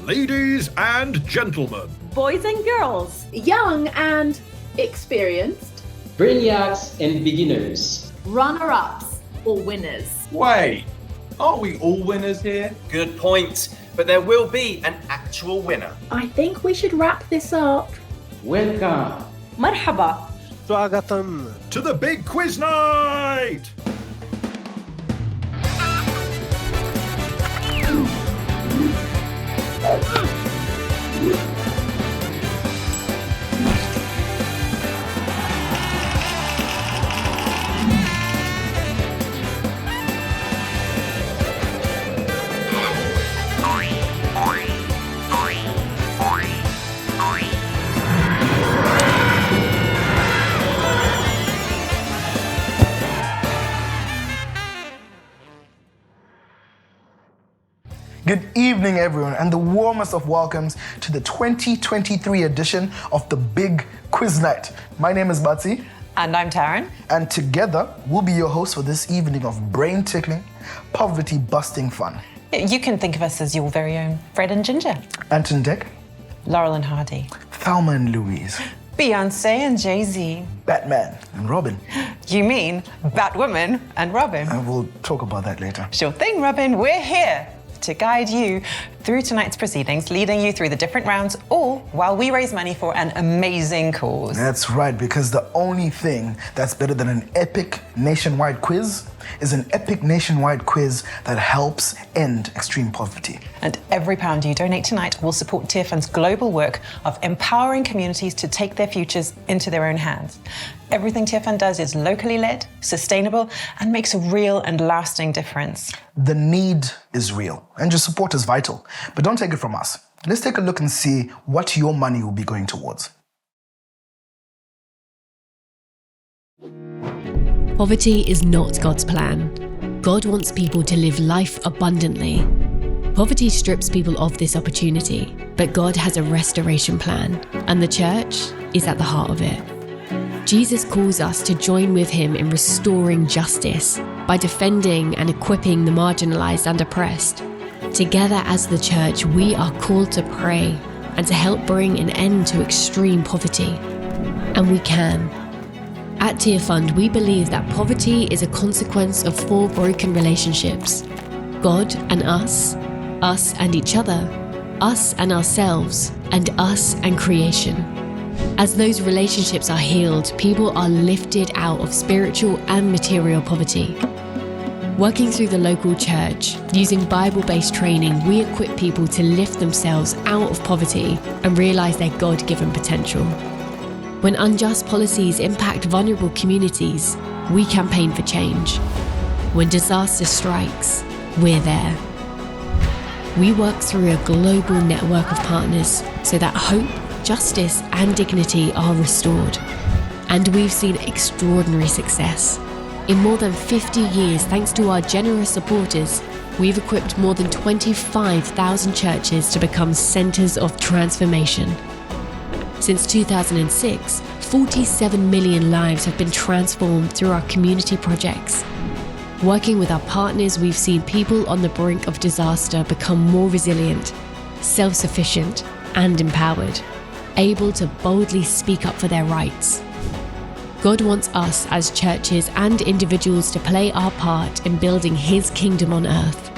Ladies and gentlemen. Boys and girls. Young and experienced. Brainiacs and beginners. Runner-ups or winners. Wait, aren't we all winners here? Good point, but there will be an actual winner. I think we should wrap this up. Welcome. Marhaba. Swagatam. To the big quiz night! Good evening, everyone, and the warmest of welcomes to the 2023 edition of the Big Quiz Night. My name is Batsi. And I'm Taryn. And together, we'll be your hosts for this evening of brain-tickling, poverty-busting fun. You can think of us as your very own Fred and Ginger. Anton Deck. Laurel and Hardy. Thelma and Louise. Beyonce and Jay-Z. Batman and Robin. You mean Batwoman and Robin? And we'll talk about that later. Sure thing, Robin. We're here to guide you through tonight's proceedings, leading you through the different rounds, all while we raise money for an amazing cause. That's right, because the only thing that's better than an epic nationwide quiz is an epic nationwide quiz that helps end extreme poverty. And every pound you donate tonight will support Tearfund's global work of empowering communities to take their futures into their own hands. Everything Tearfund does is locally led, sustainable, and makes a real and lasting difference. The need is real, and your support is vital. But don't take it from us. Let's take a look and see what your money will be going towards. Poverty is not God's plan. God wants people to live life abundantly. Poverty strips people of this opportunity, but God has a restoration plan, and the church is at the heart of it. Jesus calls us to join with him in restoring justice by defending and equipping the marginalized and oppressed. Together as the church, we are called to pray and to help bring an end to extreme poverty. And we can. At Tearfund, we believe that poverty is a consequence of 4 broken relationships: God and us and each other, us and ourselves, and us and creation. As those relationships are healed, people are lifted out of spiritual and material poverty. Working through the local church, using Bible-based training, we equip people to lift themselves out of poverty and realize their God-given potential. When unjust policies impact vulnerable communities, we campaign for change. When disaster strikes, we're there. We work through a global network of partners so that hope, justice, and dignity are restored. And we've seen extraordinary success. In more than 50 years, thanks to our generous supporters, we've equipped more than 25,000 churches to become centers of transformation. Since 2006, 47 million lives have been transformed through our community projects. Working with our partners, we've seen people on the brink of disaster become more resilient, self-sufficient, and empowered, able to boldly speak up for their rights. God wants us as churches and individuals to play our part in building His kingdom on earth.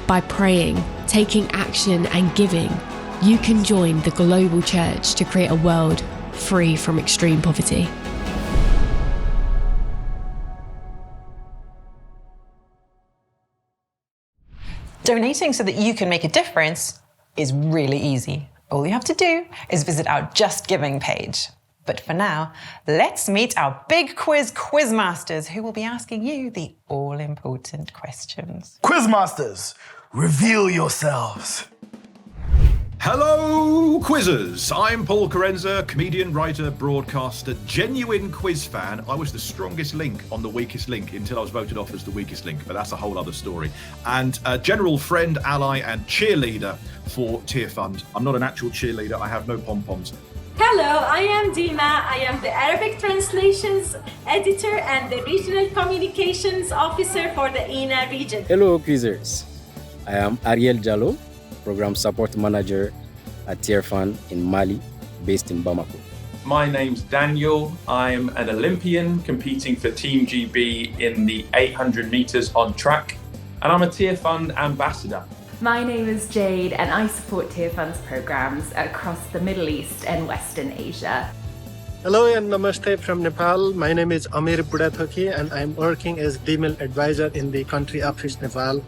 By praying, taking action, and giving, you can join the global church to create a world free from extreme poverty. Donating so that you can make a difference is really easy. All you have to do is visit our Just Giving page. But for now, let's meet our big quizmasters who will be asking you the all-important questions. Quizmasters, reveal yourselves. Hello, quizzers! I'm Paul Carenza, comedian, writer, broadcaster, genuine quiz fan. I was the strongest link on the weakest link until I was voted off as the weakest link, but that's a whole other story. And a general friend, ally, and cheerleader for Tearfund. I'm not an actual cheerleader, I have no pom-poms. Hello, I am Dima. I am the Arabic translations editor and the regional communications officer for the ENA region. Hello, quizzers. I am Ariel Jallo, Program Support Manager at Tearfund in Mali, based in Bamako. My name's Daniel. I'm an Olympian competing for Team GB in the 800 meters on track, and I'm a Tearfund ambassador. My name is Jade and I support Tearfund's programs across the Middle East and Western Asia. Hello and namaste from Nepal. My name is Amir Budathoki and I'm working as female advisor in the country office Nepal.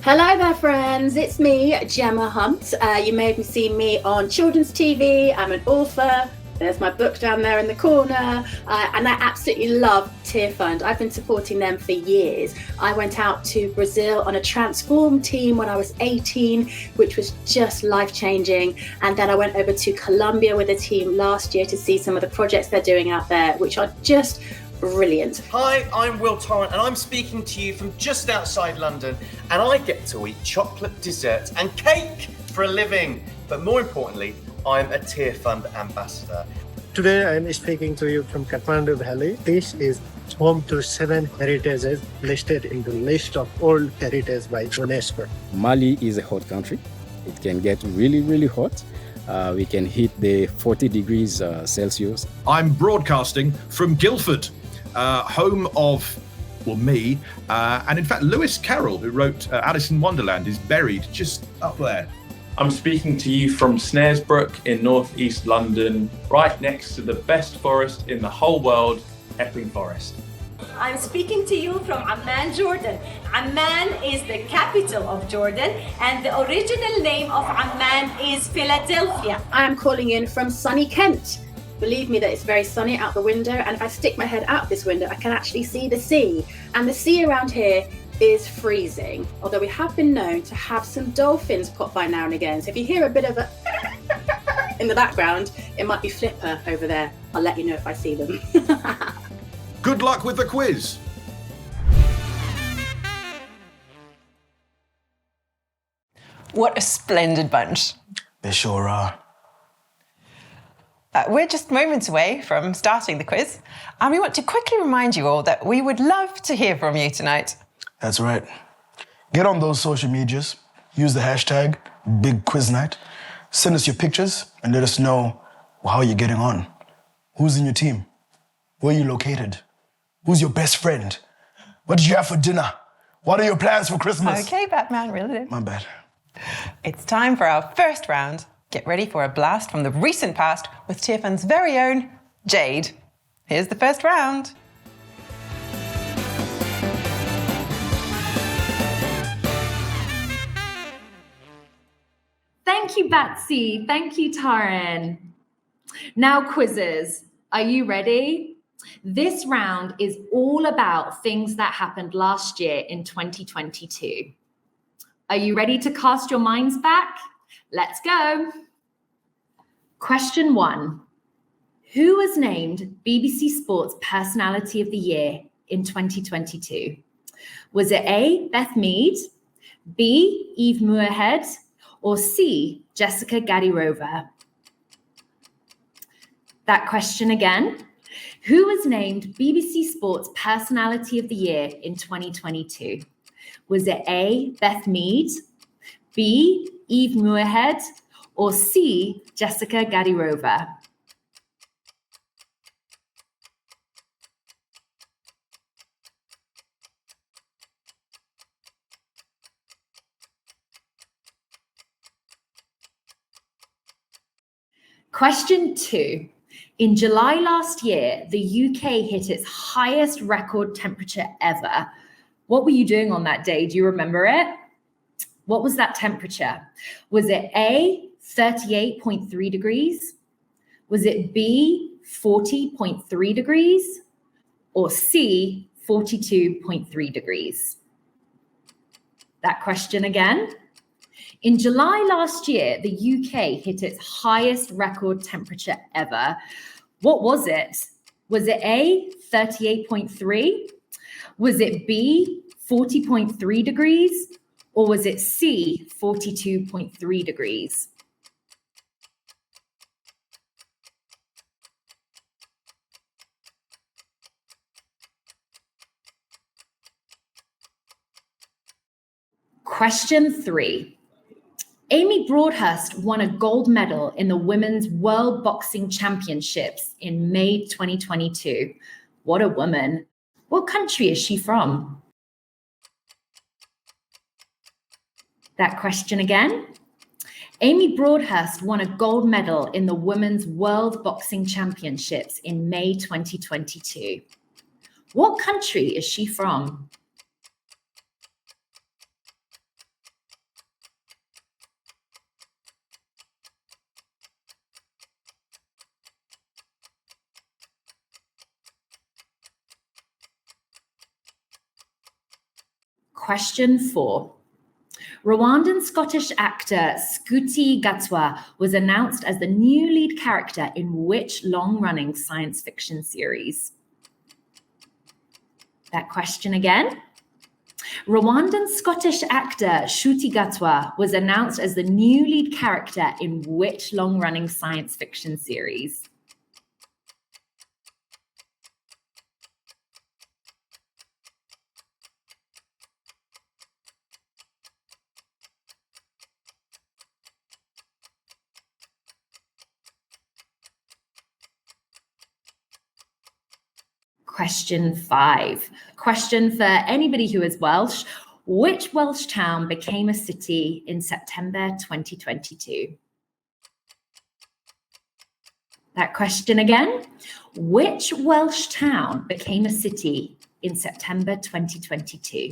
Hello there, friends. It's me, Gemma Hunt. You may have seen me on children's TV. I'm an author. There's my book down there in the corner. And I absolutely love Tearfund. I've been supporting them for years. I went out to Brazil on a transform team when I was 18, which was just life-changing. And then I went over to Colombia with a team last year to see some of the projects they're doing out there, which are just brilliant. Hi, I'm Will Torrent and I'm speaking to you from just outside London, and I get to eat chocolate desserts and cake for a living. But more importantly, I'm a Tearfund ambassador. Today I'm speaking to you from Kathmandu Valley. This is home to 7 heritages listed in the list of World Heritage by UNESCO. Mali is a hot country. It can get really, really hot. We can hit the 40 degrees Celsius. I'm broadcasting from Guildford, home of, well, me. And in fact, Lewis Carroll, who wrote Alice in Wonderland, is buried just up there. I'm speaking to you from Snaresbrook in northeast London, right next to the best forest in the whole world, Epping Forest. I'm speaking to you from Amman, Jordan. Amman is the capital of Jordan, and the original name of Amman is Philadelphia. I am calling in from sunny Kent. Believe me that it's very sunny out the window, and if I stick my head out this window, I can actually see the sea. And the sea around here is freezing, although we have been known to have some dolphins pop by now and again. So if you hear a bit of a in the background, it might be Flipper over there. I'll let you know if I see them. Good luck with the quiz. What a splendid bunch. They sure are. We're just moments away from starting the quiz, and we want to quickly remind you all that we would love to hear from you tonight. That's right. Get on those social medias. Use the hashtag BigQuizNight. Send us your pictures and let us know how you're getting on. Who's in your team? Where are you located? Who's your best friend? What did you have for dinner? What are your plans for Christmas? Okay, Batman, reel it in. My bad. It's time for our first round. Get ready for a blast from the recent past with Tearfund's very own Jade. Here's the first round. Thank you, Batsy. Thank you, Taran. Now, quizzes. Are you ready? This round is all about things that happened last year in 2022. Are you ready to cast your minds back? Let's go. Question 1. Who was named BBC Sports Personality of the Year in 2022? Was it A, Beth Mead, B, Eve Muirhead, or C, Jessica Gadirova? That question again. Who was named BBC Sports Personality of the Year in 2022? Was it A, Beth Mead, B, Eve Muirhead, or C, Jessica Gadirova? Question 2. In July last year, the UK hit its highest record temperature ever. What were you doing on that day? Do you remember it? What was that temperature? Was it A, 38.3 degrees? Was it B, 40.3 degrees? Or C, 42.3 degrees? That question again. In July last year, the UK hit its highest record temperature ever. What was it? Was it A, 38.3? Was it B, 40.3 degrees? Or was it C, 42.3 degrees? Question 3. Amy Broadhurst won a gold medal in the Women's World Boxing Championships in May 2022. What a woman. What country is she from? That question again. Amy Broadhurst won a gold medal in the Women's World Boxing Championships in May 2022. What country is she from? Question 4. Rwandan Scottish actor Skuti Gatwa was announced as the new lead character in which long-running science fiction series? That question again. Rwandan Scottish actor Skuti Gatwa was announced as the new lead character in which long-running science fiction series? Question 5. Question for anybody who is Welsh. Which Welsh town became a city in September 2022? That question again. Which Welsh town became a city in September 2022?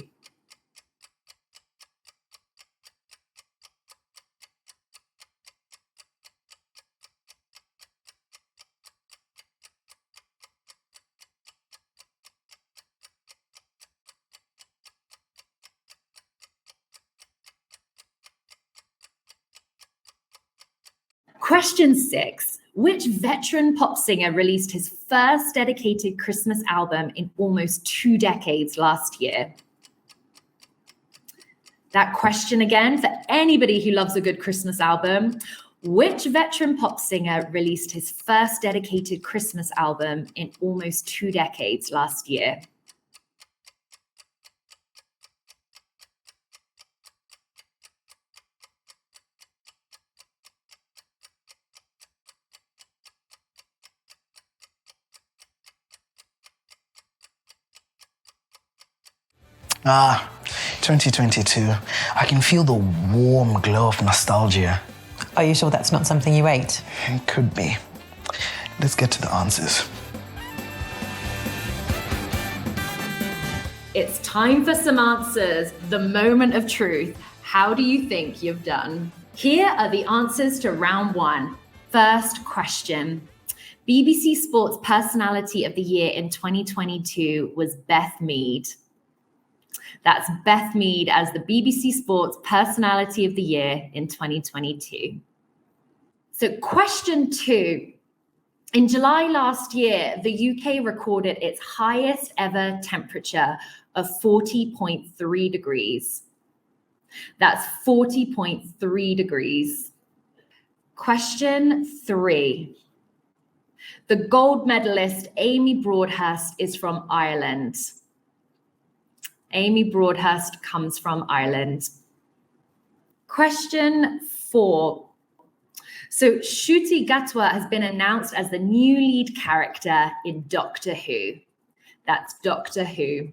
Question 6. Which veteran pop singer released his first dedicated Christmas album in almost 2 decades last year? That question again for anybody who loves a good Christmas album. Which veteran pop singer released his first dedicated Christmas album in almost 2 decades last year? Ah, 2022. I can feel the warm glow of nostalgia. Are you sure that's not something you ate? It could be. Let's get to the answers. It's time for some answers. The moment of truth. How do you think you've done? Here are the answers to round 1. First question. BBC Sports Personality of the Year in 2022 was Beth Mead. That's Beth Mead as the BBC Sports Personality of the Year in 2022. So question 2. In July last year, the UK recorded its highest ever temperature of 40.3 degrees. That's 40.3 degrees. Question 3. The gold medalist Amy Broadhurst is from Ireland. Amy Broadhurst comes from Ireland. Question 4. So Skuti Gatwa has been announced as the new lead character in Doctor Who. That's Doctor Who.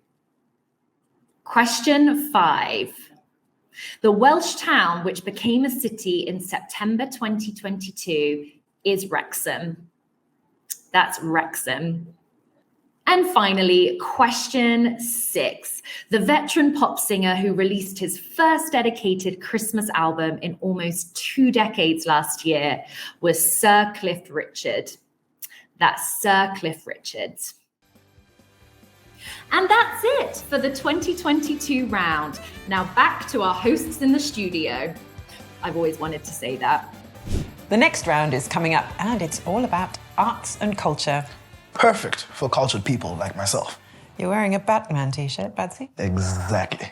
Question 5. The Welsh town which became a city in September 2022 is Wrexham. That's Wrexham. And finally, question 6. The veteran pop singer who released his first dedicated Christmas album in almost 2 decades last year was Sir Cliff Richard. That's Sir Cliff Richard. And that's it for the 2022 round. Now back to our hosts in the studio. I've always wanted to say that. The next round is coming up, and it's all about arts and culture. Perfect for cultured people like myself. You're wearing a Batman t-shirt, Badsy? Exactly.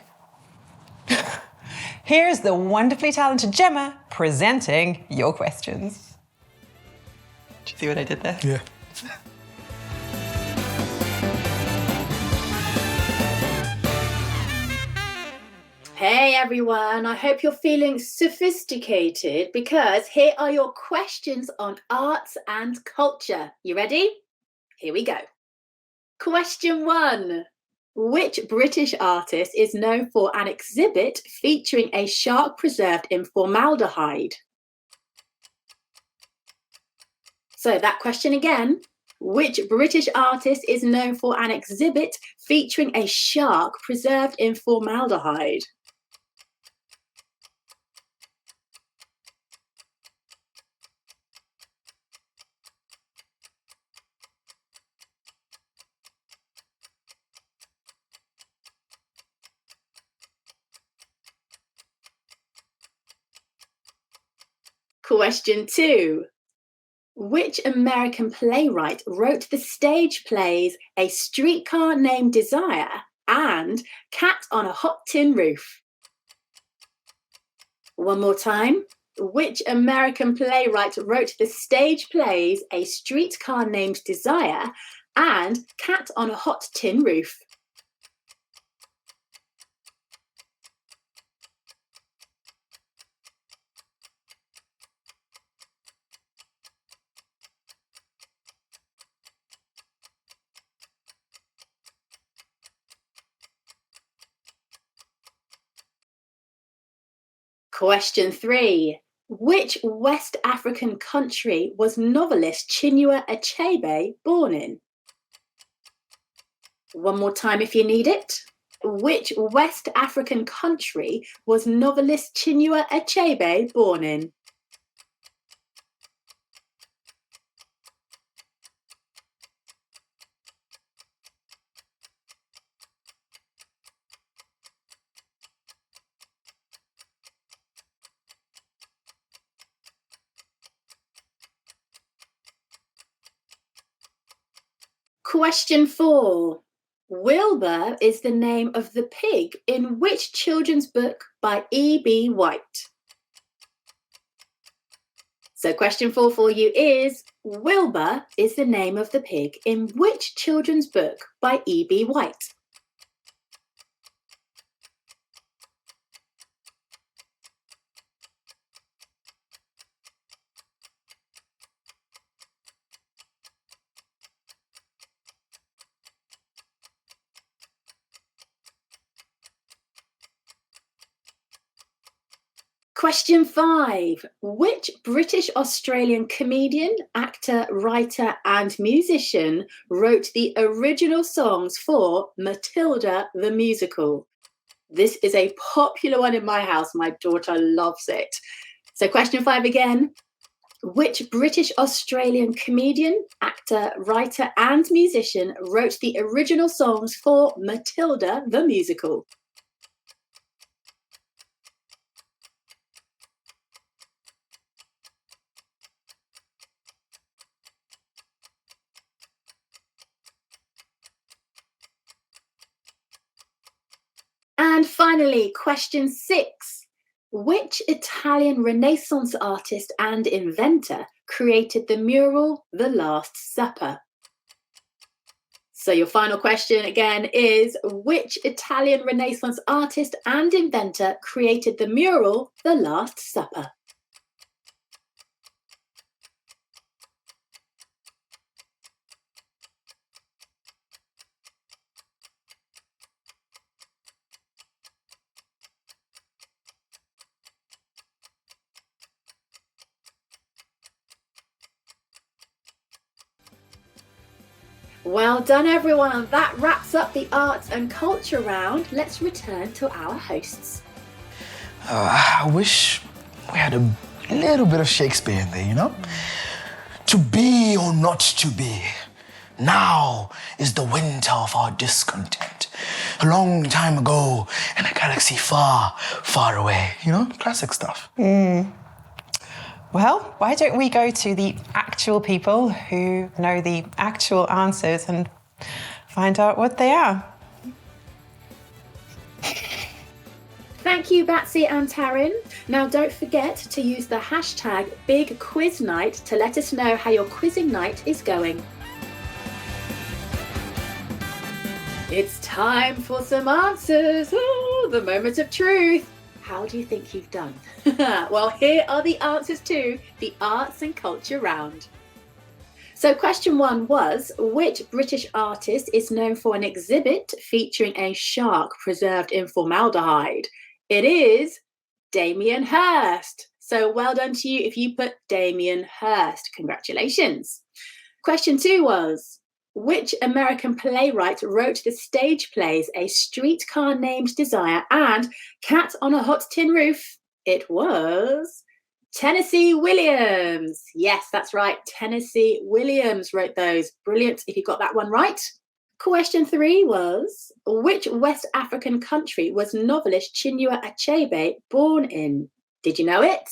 Here's the wonderfully talented Gemma presenting your questions. Do you see what I did there? Yeah. Hey everyone, I hope you're feeling sophisticated because here are your questions on arts and culture. You ready? Here we go. Question 1. Which British artist is known for an exhibit featuring a shark preserved in formaldehyde? So that question again. Which British artist is known for an exhibit featuring a shark preserved in formaldehyde? Question 2. Which American playwright wrote the stage plays A Streetcar Named Desire and Cat on a Hot Tin Roof? One more time. Which American playwright wrote the stage plays A Streetcar Named Desire and Cat on a Hot Tin Roof? Question 3. Which West African country was novelist Chinua Achebe born in? One more time if you need it. Which West African country was novelist Chinua Achebe born in? Question 4. Wilbur is the name of the pig in which children's book by E.B. White? So question 4 for you is, Wilbur is the name of the pig in which children's book by E.B. White? Question 5. Which British Australian comedian, actor, writer and musician wrote the original songs for Matilda the musical? This is a popular one in my house. My daughter loves it. So question 5 again. Which British Australian comedian, actor, writer and musician wrote the original songs for Matilda the musical? And finally, question 6. Which Italian Renaissance artist and inventor created the mural The Last Supper? So your final question again is, which Italian Renaissance artist and inventor created the mural The Last Supper? Well done, everyone. That wraps up the arts and culture round. Let's return to our hosts. I wish we had a little bit of Shakespeare in there, you know? To be or not to be. Now is the winter of our discontent. A long time ago in a galaxy far, far away. You know, classic stuff. Well, why don't we go to the actual people who know the actual answers and find out what they are? Thank you, Batsy and Taryn. Now, don't forget to use the hashtag BigQuizNight to let us know how your quizzing night is going. It's time for some answers. Ooh, the moment of truth. How do you think you've done? Well, here are the answers to the arts and culture round. So question 1 was, which British artist is known for an exhibit featuring a shark preserved in formaldehyde? It is Damien Hirst. So well done to you if you put Damien Hirst. Congratulations. Question 2 was, which American playwright wrote the stage plays A Streetcar Named Desire and Cat on a Hot Tin Roof? It was Tennessee Williams. Yes, that's right. Tennessee Williams wrote those. Brilliant if you got that one right. Question 3 was, which West African country was novelist Chinua Achebe born in? Did you know it?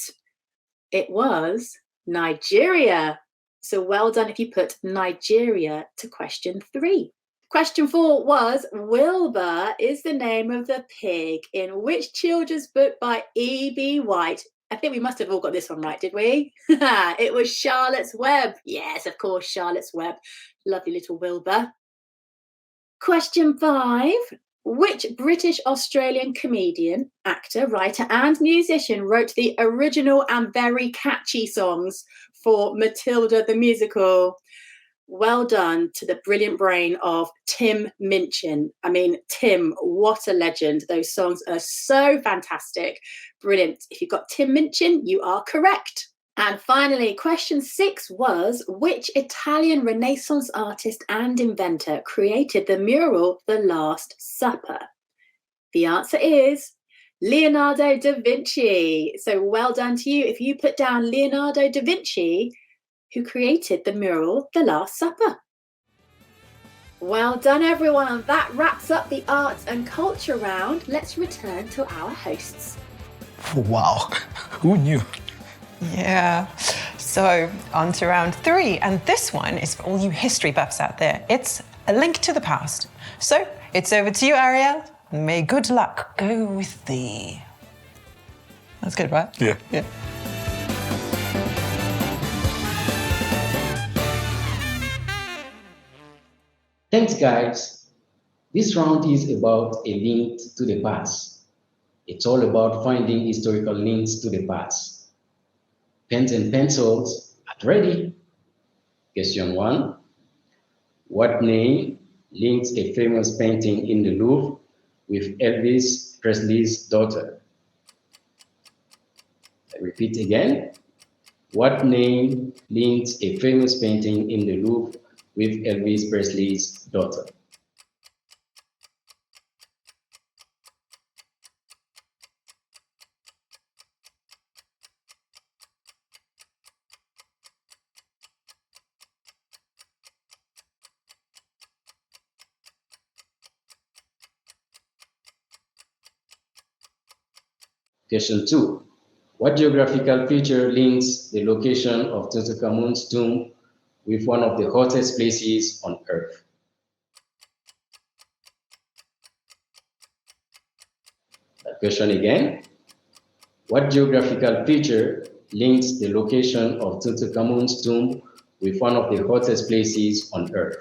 It was Nigeria. So well done if you put Nigeria to question 3. Question 4 was, Wilbur is the name of the pig in which children's book by E.B. White? I think we must have all got this one right, did we? It was Charlotte's Web. Yes, of course, Charlotte's Web. Lovely little Wilbur. Question 5. Which British Australian comedian, actor, writer, and musician wrote the original and very catchy songs for Matilda the musical? Well done to the brilliant brain of Tim Minchin. I mean, Tim, what a legend. Those songs are so fantastic. Brilliant. If you've got Tim Minchin, you are correct. And finally, question 6 was, which Italian Renaissance artist and inventor created the mural The Last Supper? The answer is Leonardo da Vinci. So well done to you if you put down Leonardo da Vinci, who created the mural The Last Supper. Well done, everyone. That wraps up the arts and culture round. Let's return to our hosts. Wow, who knew? Yeah. So on to round 3, and this one is for all you history buffs out there. It's a link to the past. So it's over to you, Ariel. May good luck go with thee. That's good, right? Yeah. Yeah. Thanks, guys. This round is about a link to the past. It's all about finding historical links to the past. Pens and pencils at ready. Question 1. What name links a famous painting in the Louvre with Elvis Presley's daughter? I repeat again. What name links a famous painting in the Louvre with Elvis Presley's daughter? Question 2. What geographical feature links the location of Tutankhamun's tomb with one of the hottest places on Earth? That question again. What geographical feature links the location of Tutankhamun's tomb with one of the hottest places on Earth?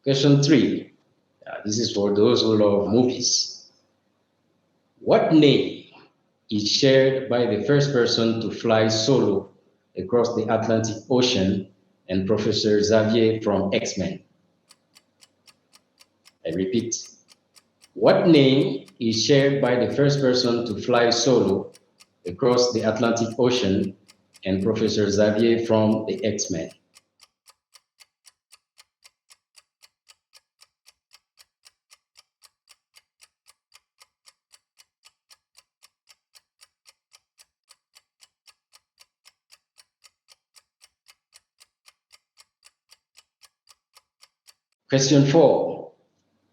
Question 3. This is for those who love movies. What name is shared by the first person to fly solo across the Atlantic Ocean and Professor Xavier from X-Men? I repeat. What name is shared by the first person to fly solo across the Atlantic Ocean and Professor Xavier from the X-Men? Question 4.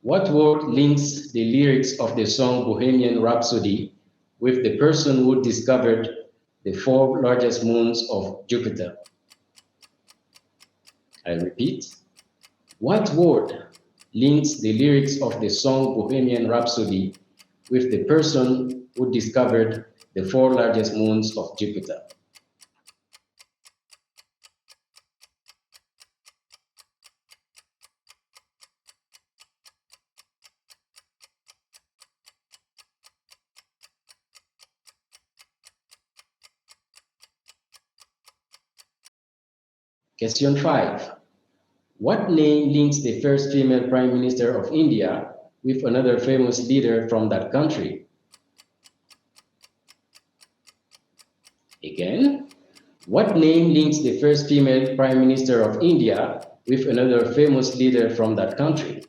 What word links the lyrics of the song Bohemian Rhapsody with the person who discovered the 4 largest moons of Jupiter? I repeat. What word links the lyrics of the song Bohemian Rhapsody with the person who discovered the 4 largest moons of Jupiter? Question 5. What name links the first female Prime Minister of India with another famous leader from that country? Again, what name links the first female Prime Minister of India with another famous leader from that country?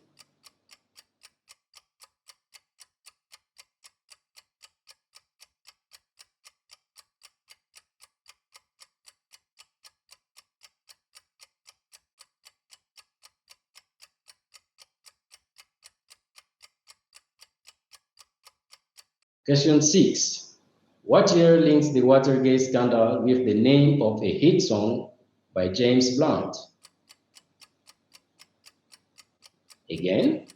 Question 6. What year links the Watergate scandal with the name of a hit song by James Blunt? Again,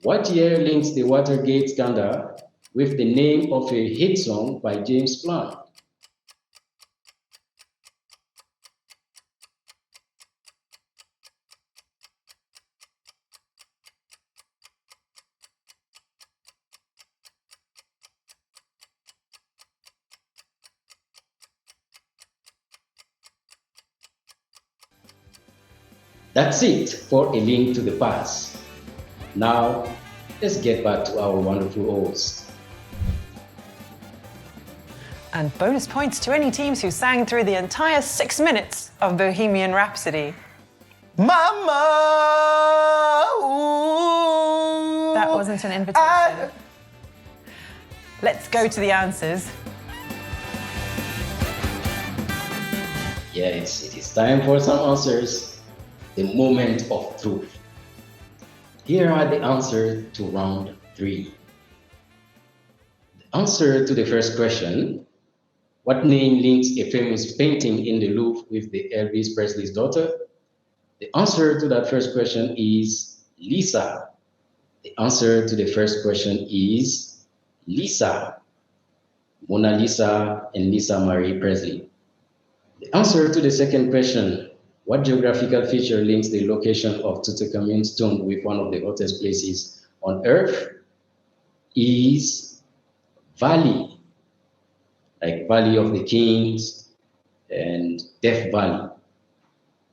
what year links the Watergate scandal with the name of a hit song by James Blunt? That's it for A Link to the Past. Now, let's get back to our wonderful host. And bonus points to any teams who sang through the entire 6 minutes of Bohemian Rhapsody. Mama! Ooh, That wasn't an invitation. Let's go to the answers. Yes, it is time for some answers. The moment of truth. Here are the answers to round 3. The answer to the first question, what name links a famous painting in the Louvre with the Elvis Presley's daughter? The answer to that first question is Lisa. The answer to the first question is Lisa. Mona Lisa and Lisa Marie Presley. The answer to the second question, what geographical feature links the location of Tutankhamun's tomb with one of the hottest places on Earth? Is Valley, like Valley of the Kings and Death Valley.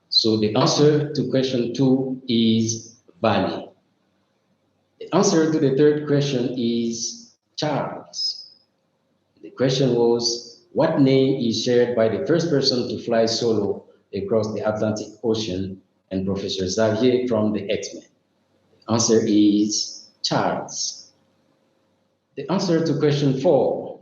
So the answer to question 2 is Valley. The answer to the third question is Charles. The question was, what name is shared by the first person to fly solo across the Atlantic Ocean and Professor Xavier from the X-Men? The answer is Charles. The answer to question 4.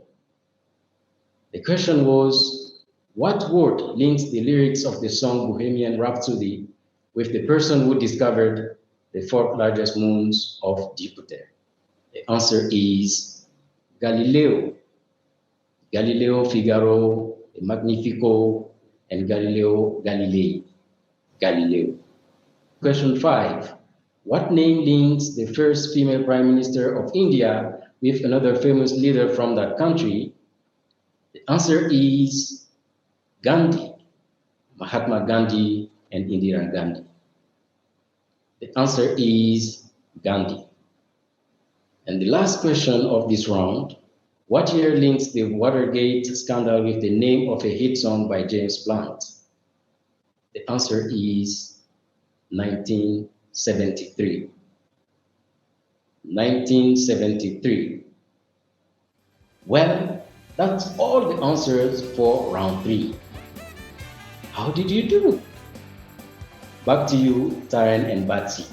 The question was, what word links the lyrics of the song Bohemian Rhapsody with the person who discovered the 4th largest moons of Jupiter? The answer is Galileo. Galileo Figaro, Magnifico, and Galileo Galilei. Galileo. Question 5. What name links the first female Prime Minister of India with another famous leader from that country? The answer is Gandhi. Mahatma Gandhi and Indira Gandhi. The answer is Gandhi. And the last question of this round, what year links the Watergate scandal with the name of a hit song by James Blunt? The answer is 1973. 1973. Well, that's all the answers for round 3. How did you do? Back to you, Taryn and Batsy.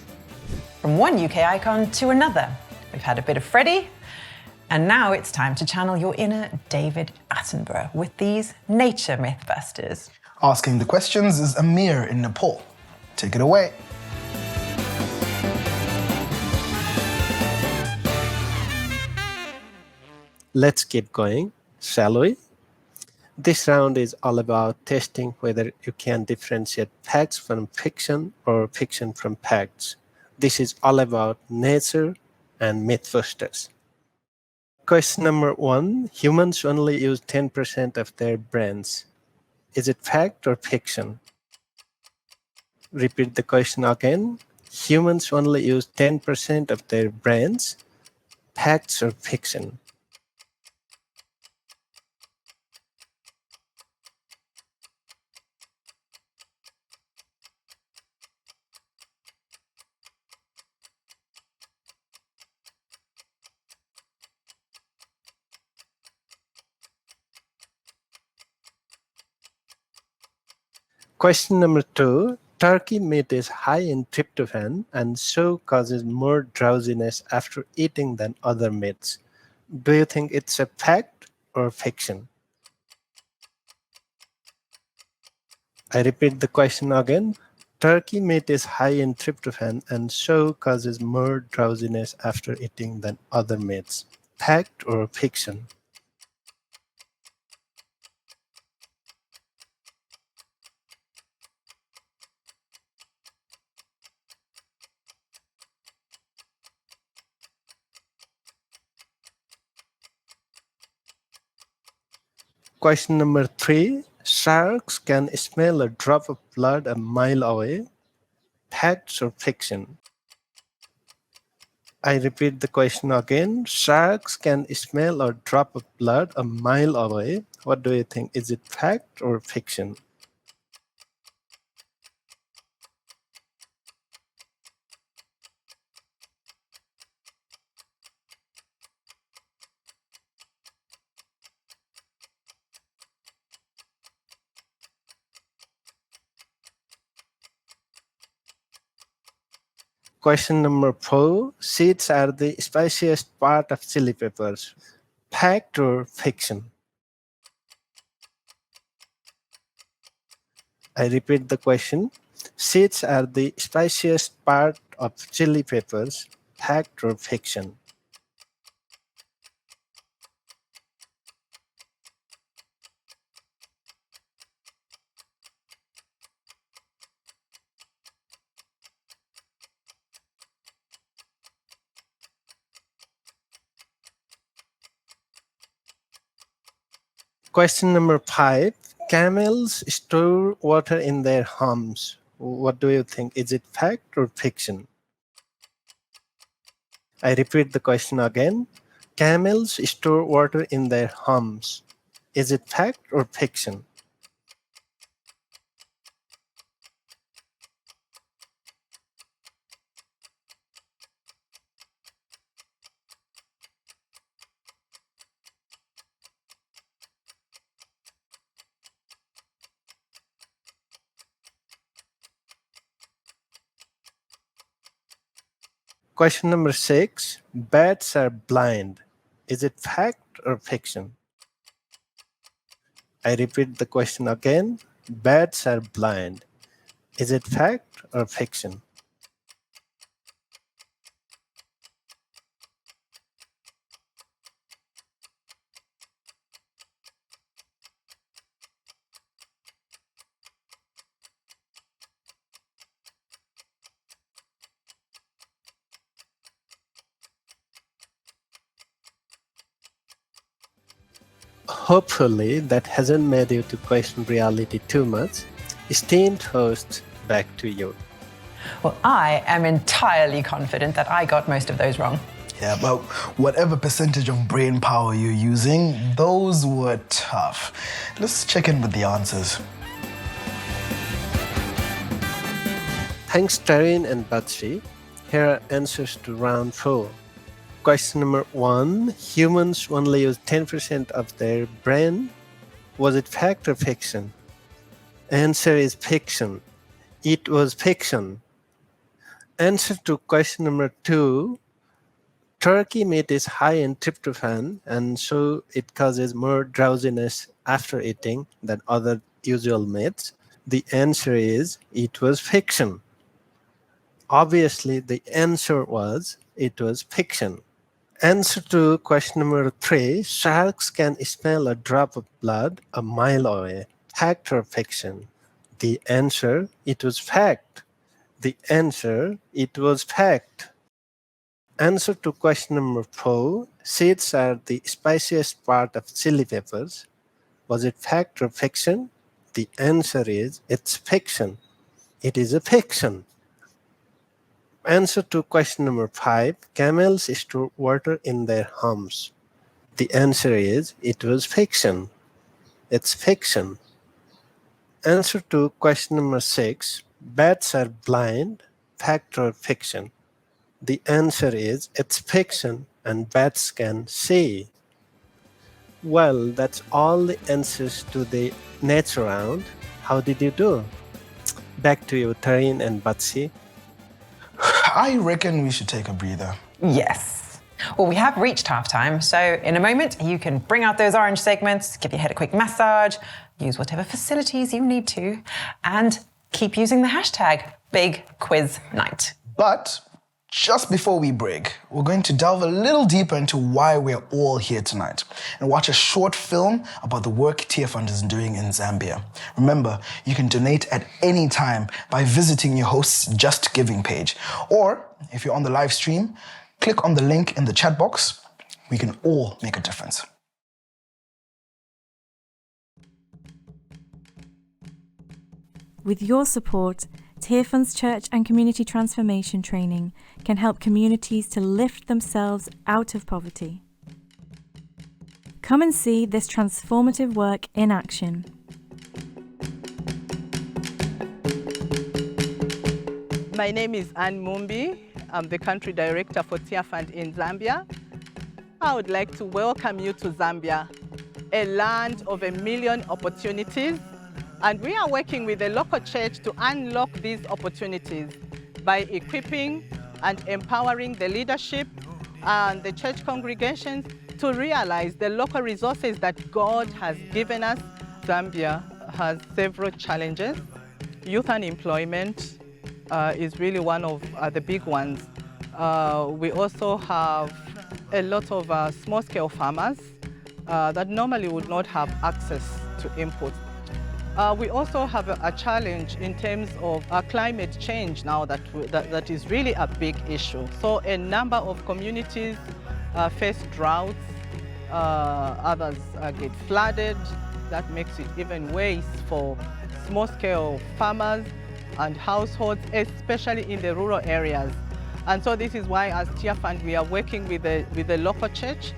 From one UK icon to another. We've had a bit of Freddie, and now it's time to channel your inner David Attenborough with these nature mythbusters. Asking the questions is Amir in Nepal. Take it away. Let's get going, shall we? This round is all about testing whether you can differentiate facts from fiction or fiction from facts. This is all about nature and Mythbusters. Question number 1. Humans only use 10% of their brains. Is it fact or fiction? Repeat the question again. Humans only use 10% of their brains. Facts or fiction? Question number 2. Turkey meat is high in tryptophan and so causes more drowsiness after eating than other meats. Do you think it's a fact or fiction? I repeat the question again. Turkey meat is high in tryptophan and so causes more drowsiness after eating than other meats. Fact or fiction? Question number 3. Sharks can smell a drop of blood a mile away. Facts or fiction? I repeat the question again. Sharks can smell a drop of blood a mile away. What do you think? Is it fact or fiction? Question number 4. Seeds are the spiciest part of chili peppers. Fact or fiction? I repeat the question. Seeds are the spiciest part of chili peppers. Fact or fiction? Question number 5. Camels store water in their humps. What do you think? Is it fact or fiction? I repeat the question again. Camels store water in their humps. Is it fact or fiction? Question number 6. Bats are blind. Is it fact or fiction? I repeat the question again. Bats are blind. Is it fact or fiction? Hopefully that hasn't made you to question reality too much. Esteemed host, back to you. Well, I am entirely confident that I got most of those wrong. Yeah, but whatever percentage of brain power you're using, those were tough. Let's check in with the answers. Thanks, Taryn and Batsri. Here are answers to round 4. Question number 1. Humans only use 10% of their brain. Was it fact or fiction? Answer is fiction. It was fiction. Answer to question number 2. Turkey meat is high in tryptophan and so it causes more drowsiness after eating than other usual meats. The answer is it was fiction. Obviously, the answer was it was fiction. Answer to question number 3. Sharks can smell a drop of blood a mile away. Fact or fiction? The answer, it was fact. The answer, it was fact. Answer to question number 4, seeds are the spiciest part of chili peppers. Was it fact or fiction? The answer is, it's fiction. It is a fiction. Answer to question number 5, camels store water in their humps. The answer is, it was fiction. It's fiction. Answer to question number 6, bats are blind, fact or fiction? The answer is, it's fiction and bats can see. Well, that's all the answers to the nature round. How did you do? Back to you, Taryn and Batsy. I reckon we should take a breather. Yes. Well, we have reached halftime, so in a moment you can bring out those orange segments, give your head a quick massage, use whatever facilities you need to, and keep using the hashtag #BigQuizNight. But just before we break, we're going to delve a little deeper into why we're all here tonight and watch a short film about the work Tearfund is doing in Zambia. Remember, you can donate at any time by visiting your host's Just Giving page. Or, if you're on the live stream, click on the link in the chat box. We can all make a difference. With your support, Tearfund's Church and Community Transformation Training can help communities to lift themselves out of poverty. Come and see this transformative work in action. My name is Anne Mumbi. I'm the Country Director for Tearfund in Zambia. I would like to welcome you to Zambia, a land of 1 million opportunities. And we are working with the local church to unlock these opportunities by equipping and empowering the leadership and the church congregations to realize the local resources that God has given us. Zambia has several challenges. Youth unemployment is really one of the big ones. We also have a lot of small-scale farmers that normally would not have access to inputs. We also have a challenge in terms of climate change now that is really a big issue. So a number of communities face droughts, others get flooded. That makes it even worse for small-scale farmers and households, especially in the rural areas. And so this is why as Tearfund we are working with the local church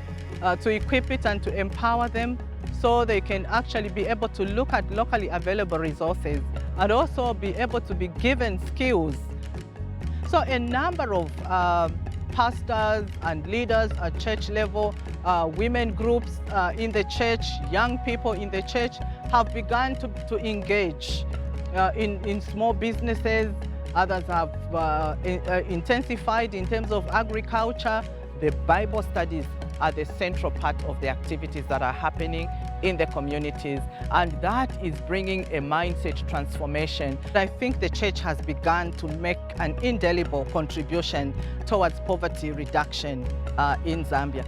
to equip it and to empower them so they can actually be able to look at locally available resources and also be able to be given skills. So a number of pastors and leaders at church level, women groups in the church, young people in the church have begun to engage in small businesses. Others have intensified in terms of agriculture. The Bible studies are the central part of the activities that are happening in the communities, and that is bringing a mindset transformation. I think the church has begun to make an indelible contribution towards poverty reduction in Zambia.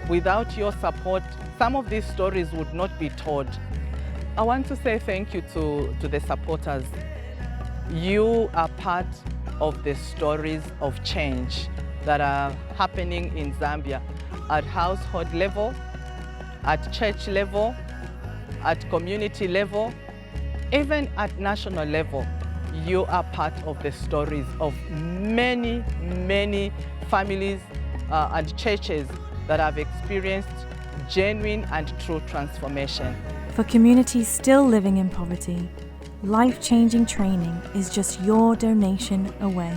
Without your support, some of these stories would not be told. I want to say thank you to the supporters. You are part of the stories of change that are happening in Zambia at household level, at church level, at community level, even at national level. You are part of the stories of many, many families and churches that have experienced genuine and true transformation. For communities still living in poverty, life-changing training is just your donation away.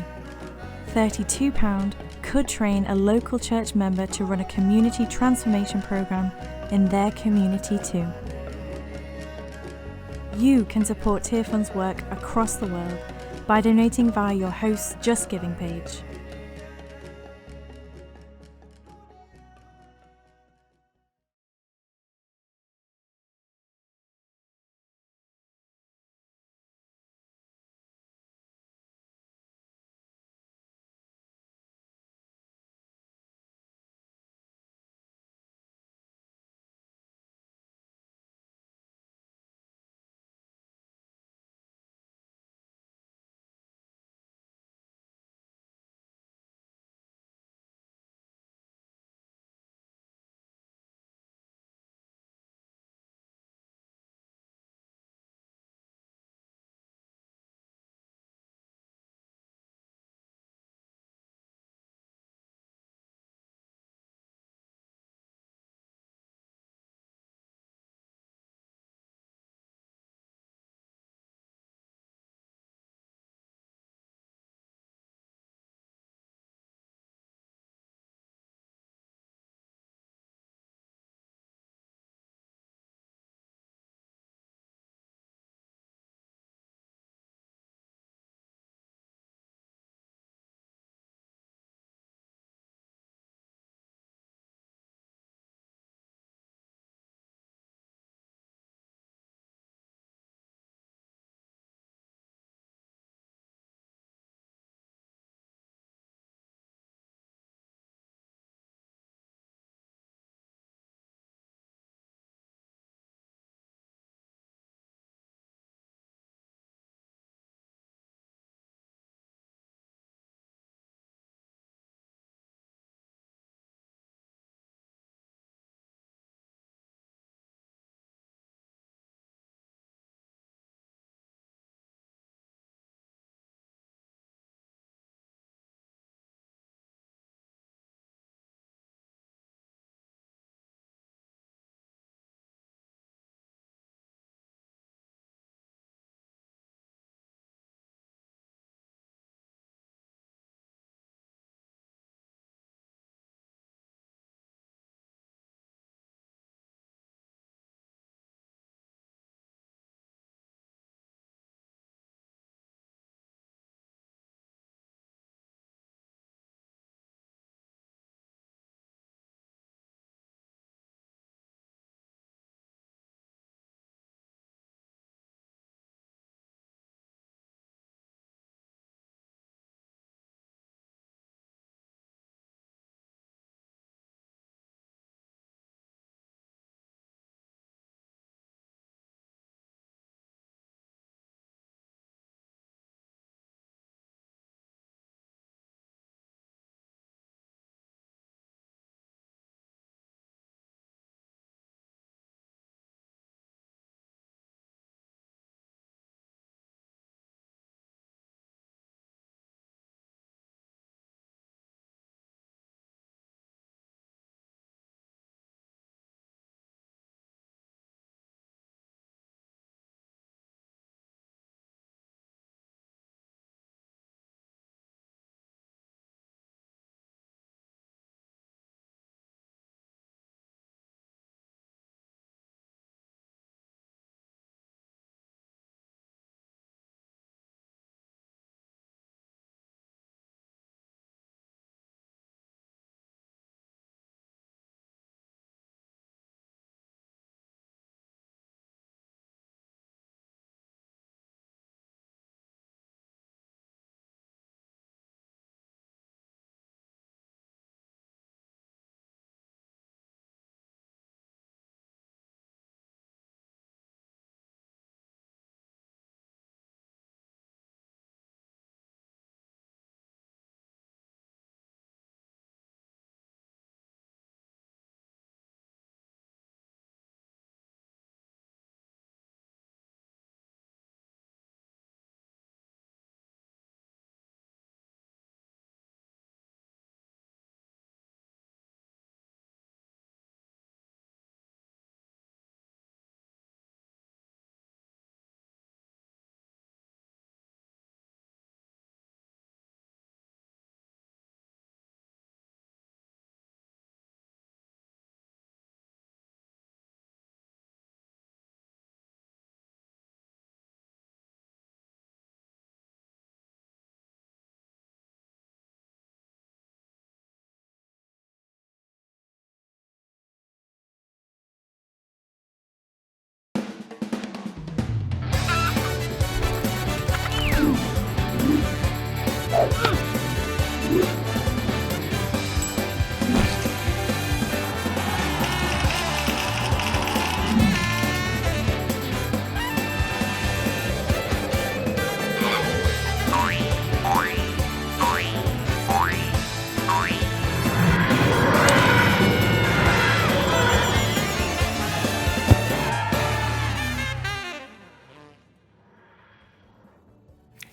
£32 could train a local church member to run a community transformation program in their community too. You can support Tearfund's work across the world by donating via your host's Just Giving page.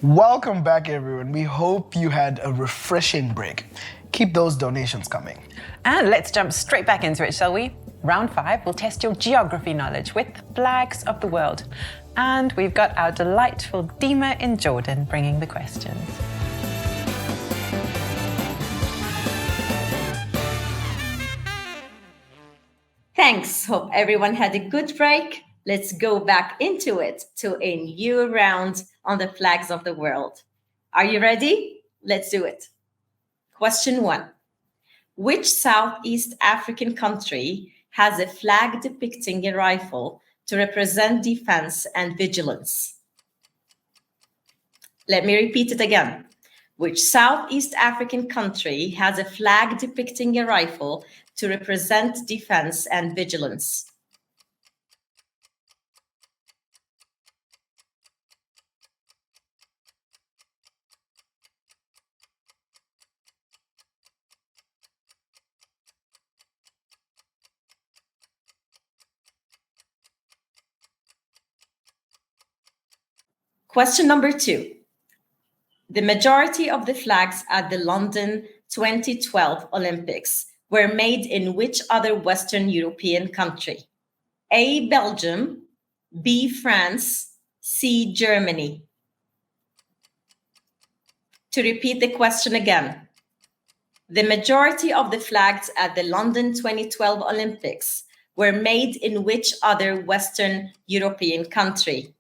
Welcome back, everyone. We hope you had a refreshing break. Keep those donations coming. And let's jump straight back into it, shall we? Round 5 will test your geography knowledge with flags of the world. And we've got our delightful Dima in Jordan bringing the questions. Thanks. Hope everyone had a good break. Let's go back into it to a new round on the flags of the world. Are you ready? Let's do it. Question 1. Which Southeast African country has a flag depicting a rifle to represent defense and vigilance? Let me repeat it again. Which Southeast African country has a flag depicting a rifle to represent defense and vigilance? Question number 2. The majority of the flags at the London 2012 Olympics were made in which other Western European country? A, Belgium, B, France, C, Germany. To repeat the question again, the majority of the flags at the London 2012 Olympics were made in which other Western European country?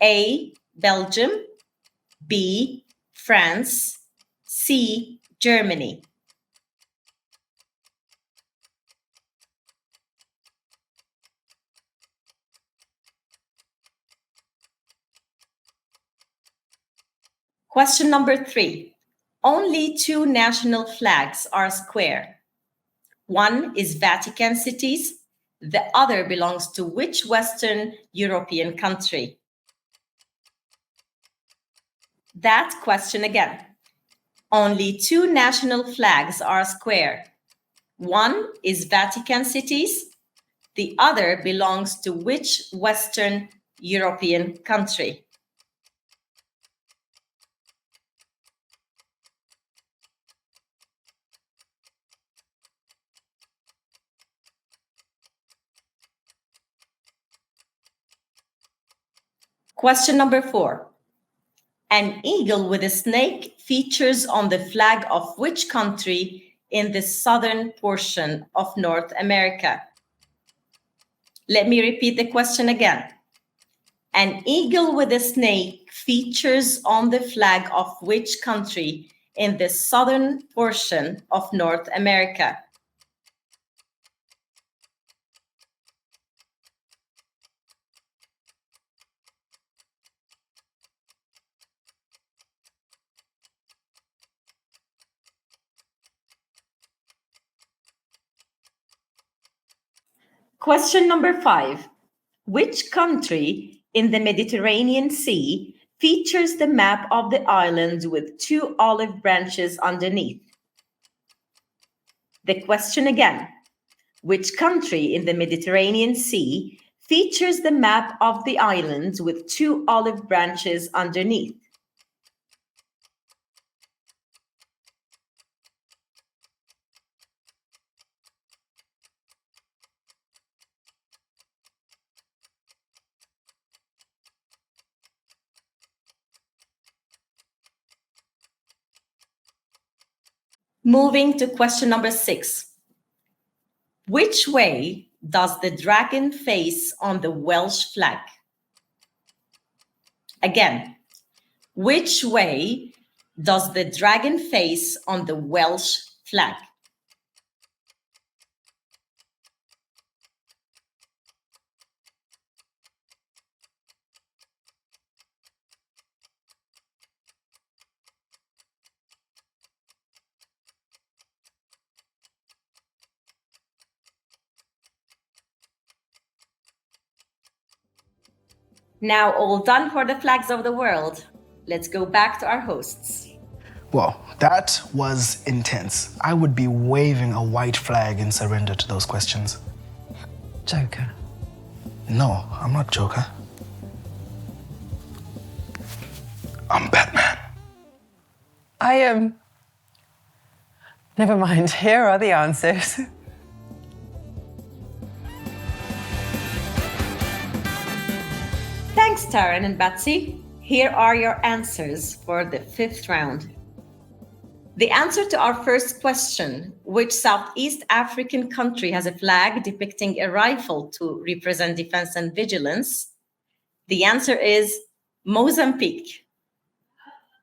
A, Belgium, B, France, C, Germany. Question number 3. Only 2 national flags are square. One is Vatican City's, the other belongs to which Western European country? That question again. Only 2 national flags are square. One is Vatican City's, the other belongs to which Western European country? Question number 4. An eagle with a snake features on the flag of which country in the southern portion of North America? Let me repeat the question again. An eagle with a snake features on the flag of which country in the southern portion of North America? Question number 5. Which country in the Mediterranean Sea features the map of the island with 2 olive branches underneath? The question again. Which country in the Mediterranean Sea features the map of the island with 2 olive branches underneath? Moving to question number 6. Which way does the dragon face on the Welsh flag? Again, which way does the dragon face on the Welsh flag? Now all done for the flags of the world. Let's go back to our hosts. Well, that was intense. I would be waving a white flag in surrender to those questions. Joker. No, I'm not Joker. I'm Batman. I am. Never mind, here are the answers. Thanks, Taryn and Betsy. Here are your answers for the 5th round. The answer to our first question, which Southeast African country has a flag depicting a rifle to represent defense and vigilance? The answer is Mozambique.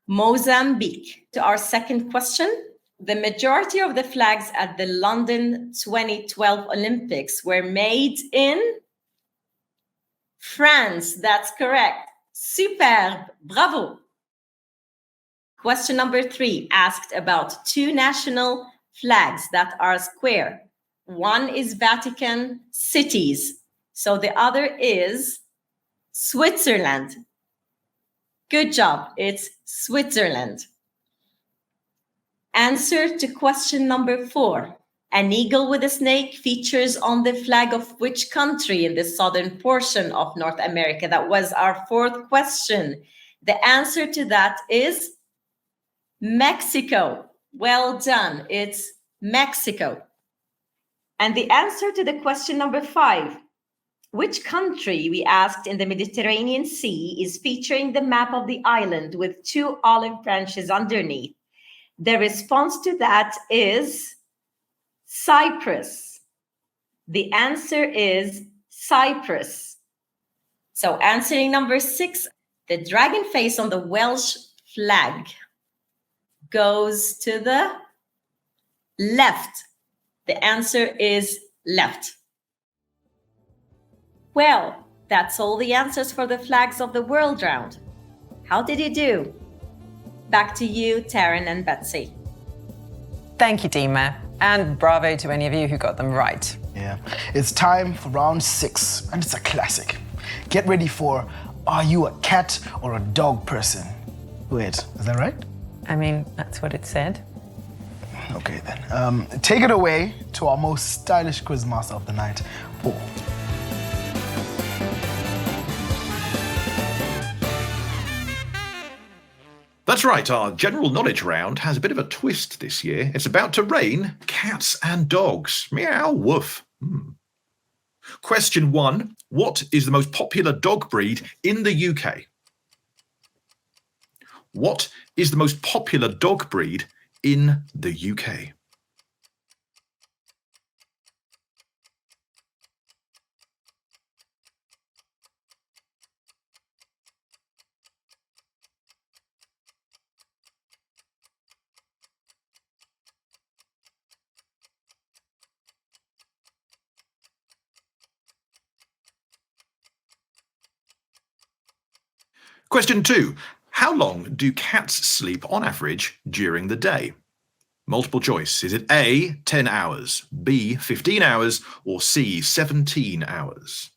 Mozambique. To our second question, the majority of the flags at the London 2012 Olympics were made in France. That's correct. Superbe. Bravo. Question number 3 asked about 2 national flags that are square. One is Vatican cities, so the other is Switzerland. Good job. It's Switzerland. Answer to question number 4. An eagle with a snake features on the flag of which country in the southern portion of North America? That was our 4th question. The answer to that is Mexico. Well done. It's Mexico. And the answer to the question number 5. Which country, we asked, in the Mediterranean Sea is featuring the map of the island with 2 olive branches underneath? The response to that is Cyprus. The answer is Cyprus. So answering number 6, the dragon face on the Welsh flag goes to the left. The answer is left. Well, that's all the answers for the flags of the world round. How did you do? Back to you, Taryn and Betsy. Thank you, Dima. And bravo to any of you who got them right. Yeah, it's time for round 6, and it's a classic. Get ready for, are you a cat or a dog person? Wait, is that right? I mean, that's what it said. Okay then. Take it away to our most stylish quizmaster of the night, Paul. That's right, our general knowledge round has a bit of a twist this year. It's about to rain cats and dogs. Meow, woof. Question 1. What is the most popular dog breed in the UK? What is the most popular dog breed in the UK? Question 2. How long do cats sleep on average during the day? Multiple choice. Is it A, 10 hours, B, 15 hours, or C, 17 hours?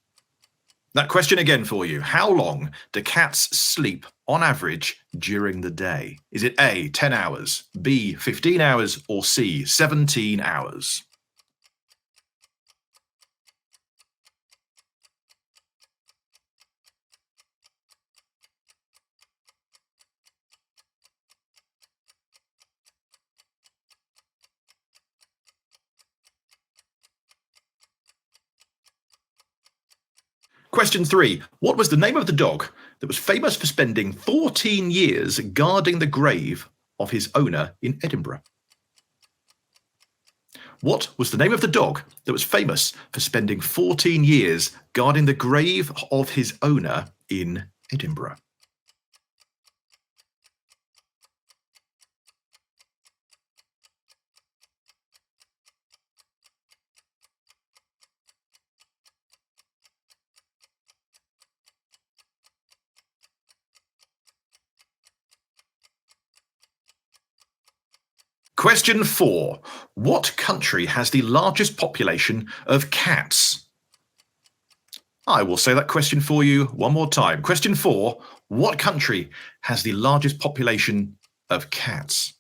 That question again for you. How long do cats sleep on average during the day? Is it A, 10 hours, B, 15 hours, or C, 17 hours? Question 3. What was the name of the dog that was famous for spending 14 years guarding the grave of his owner in Edinburgh? What was the name of the dog that was famous for spending 14 years guarding the grave of his owner in Edinburgh? Question 4. What country has the largest population of cats? I will say that question for you one more time. Question 4. What country has the largest population of cats?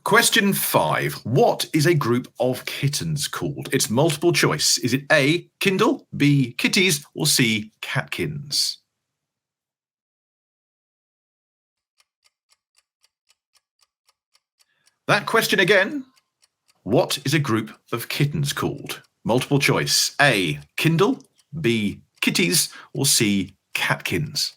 Question 5. What is a group of kittens called? It's multiple choice. Is it A, Kindle, B, kitties, or C, catkins? That question again. What is a group of kittens called? Multiple choice. A, Kindle, B, kitties, or C, catkins?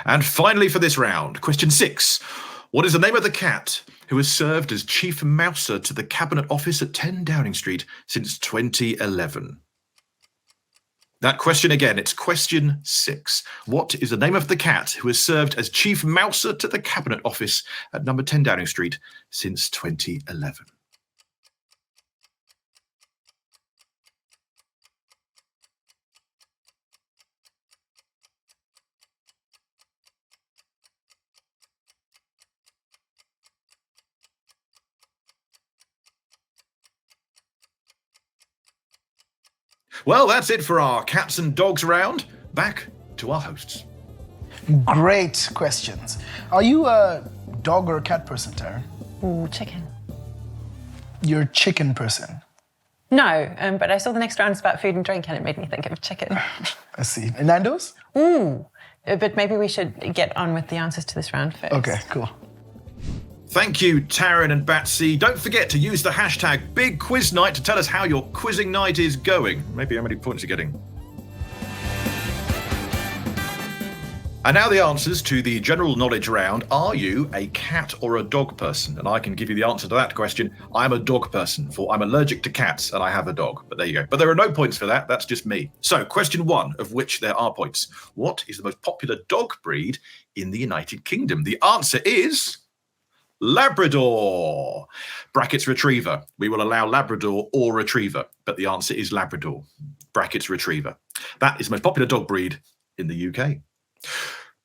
And finally for this round, question 6. What is the name of the cat who has served as Chief Mouser to the Cabinet Office at 10 Downing Street since 2011? That question again, it's question 6. What is the name of the cat who has served as Chief Mouser to the Cabinet Office at number 10 Downing Street since 2011? Well, that's it for our cats and dogs round. Back to our hosts. Great questions. Are you a dog or a cat person, Taryn? Ooh, chicken. You're a chicken person. No, but I saw the next round's about food and drink and it made me think of chicken. I see. And Nando's? Ooh, but maybe we should get on with the answers to this round first. Okay, cool. Thank you, Taryn and Batsy. Don't forget to use the hashtag #BigQuizNight to tell us how your quizzing night is going. Maybe how many points you're getting. And now the answers to the general knowledge round. Are you a cat or a dog person? And I can give you the answer to that question. I'm a dog person, for I'm allergic to cats and I have a dog. But there you go. But there are no points for that. That's just me. So question 1, of which there are points. What is the most popular dog breed in the United Kingdom? The answer is Labrador. Brackets retriever. We will allow Labrador or retriever, but the answer is Labrador. Brackets retriever. That is the most popular dog breed in the UK.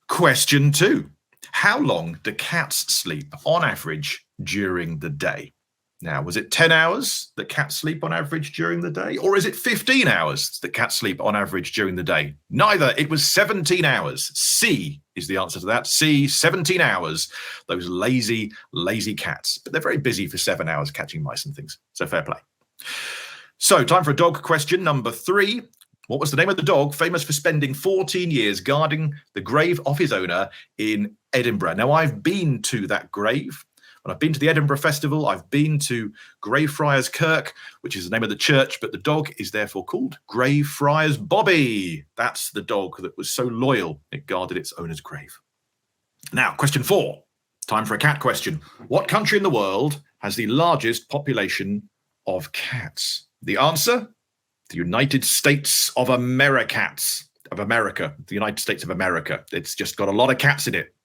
Question 2. How long do cats sleep on average during the day? Now, was it 10 hours that cats sleep on average during the day? Or is it 15 hours that cats sleep on average during the day? Neither. It was 17 hours. C is the answer to that. C, 17 hours. Those lazy, lazy cats. But they're very busy for 7 hours catching mice and things. So fair play. So time for a dog question number 3. What was the name of the dog famous for spending 14 years guarding the grave of his owner in Edinburgh? Now, I've been to that grave. When I've been to the Edinburgh Festival, I've been to Greyfriars Kirk, which is the name of the church, but the dog is therefore called Greyfriars Bobby. That's the dog that was so loyal it guarded its owner's grave. Now, question 4. Time for a cat question. What country in the world has the largest population of cats? The answer? The United States of America. The United States of America. It's just got a lot of cats in it.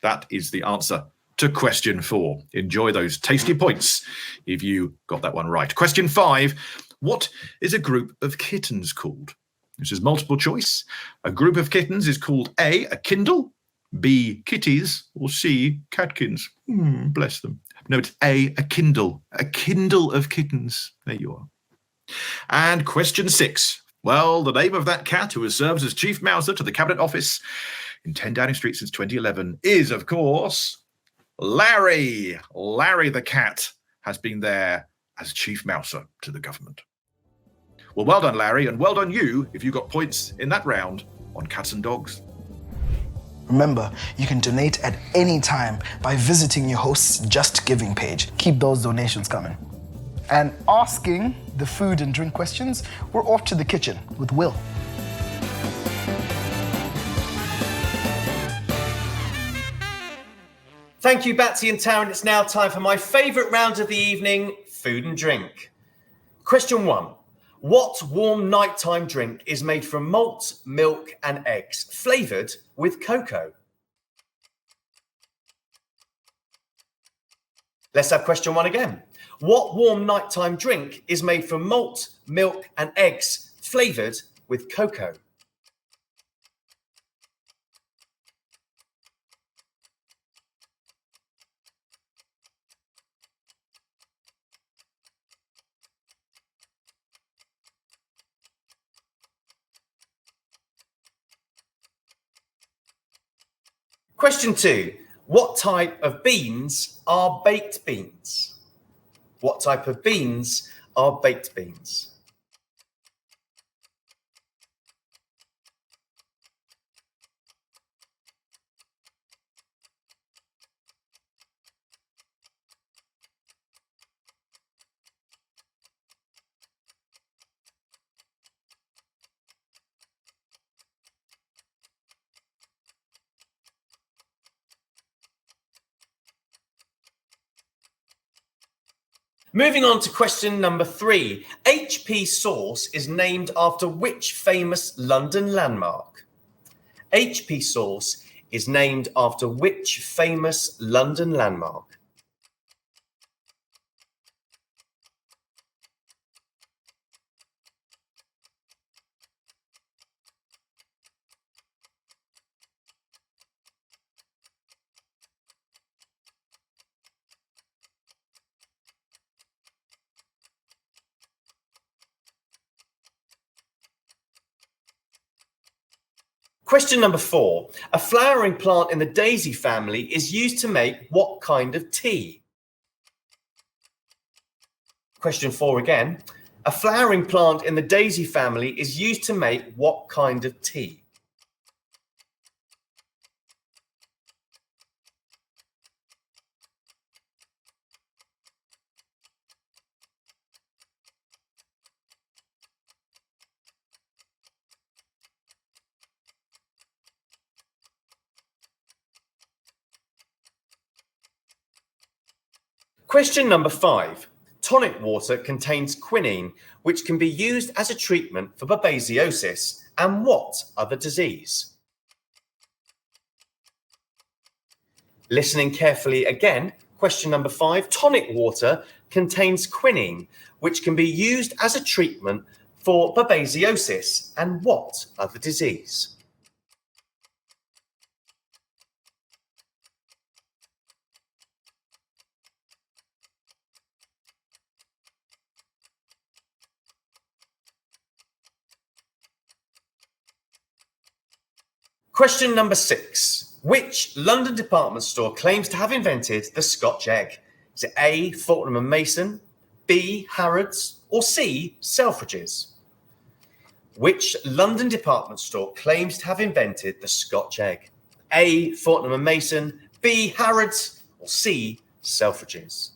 That is the answer to question 4. Enjoy those tasty points if you got that one right. Question 5. What is a group of kittens called? This is multiple choice. A group of kittens is called A, a Kindle, B, kitties, or C, catkins. Bless them. No, it's A, a Kindle. A Kindle of kittens. There you are. And question 6. Well, the name of that cat who has served as Chief Mouser to the Cabinet Office in 10 Downing Street since 2011 is, of course, Larry. Larry the cat has been there as Chief Mouser to the government. Well, well done, Larry, and well done you if you got points in that round on cats and dogs. Remember, you can donate at any time by visiting your host's Just Giving page. Keep those donations coming. And asking the food and drink questions, we're off to the kitchen with Will. Thank you, Batsy and Taryn. It's now time for my favourite round of the evening, food and drink. Question 1. What warm nighttime drink is made from malt, milk and eggs, flavoured with cocoa? Let's have question 1 again. What warm nighttime drink is made from malt, milk and eggs, flavoured with cocoa? Question 2. What type of beans are baked beans? What type of beans are baked beans? Moving on to question number 3. HP Sauce is named after which famous London landmark? HP Sauce is named after which famous London landmark? Question number 4. A flowering plant in the daisy family is used to make what kind of tea? Question 4 again. A flowering plant in the daisy family is used to make what kind of tea? Question number 5. Tonic water contains quinine, which can be used as a treatment for babesiosis and what other disease? Listening carefully again, question number 5. Tonic water contains quinine, which can be used as a treatment for babesiosis and what other disease? Question number 6. Which London department store claims to have invented the Scotch egg? Is it A, Fortnum & Mason, B, Harrods, or C, Selfridges? Which London department store claims to have invented the Scotch egg? A, Fortnum & Mason, B, Harrods, or C, Selfridges?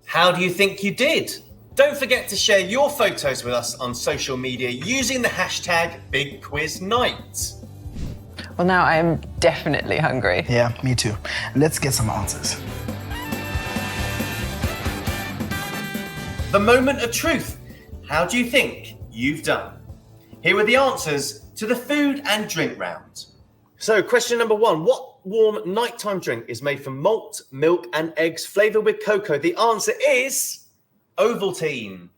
How do you think you did? Don't forget to share your photos with us on social media using the hashtag BigQuizNight. Well, now I am definitely hungry. Yeah, me too. Let's get some answers. The moment of truth. How do you think you've done? Here are the answers to the food and drink round. So, question number 1. What warm nighttime drink is made from malt, milk, and eggs flavoured with cocoa? The answer is Ovaltine.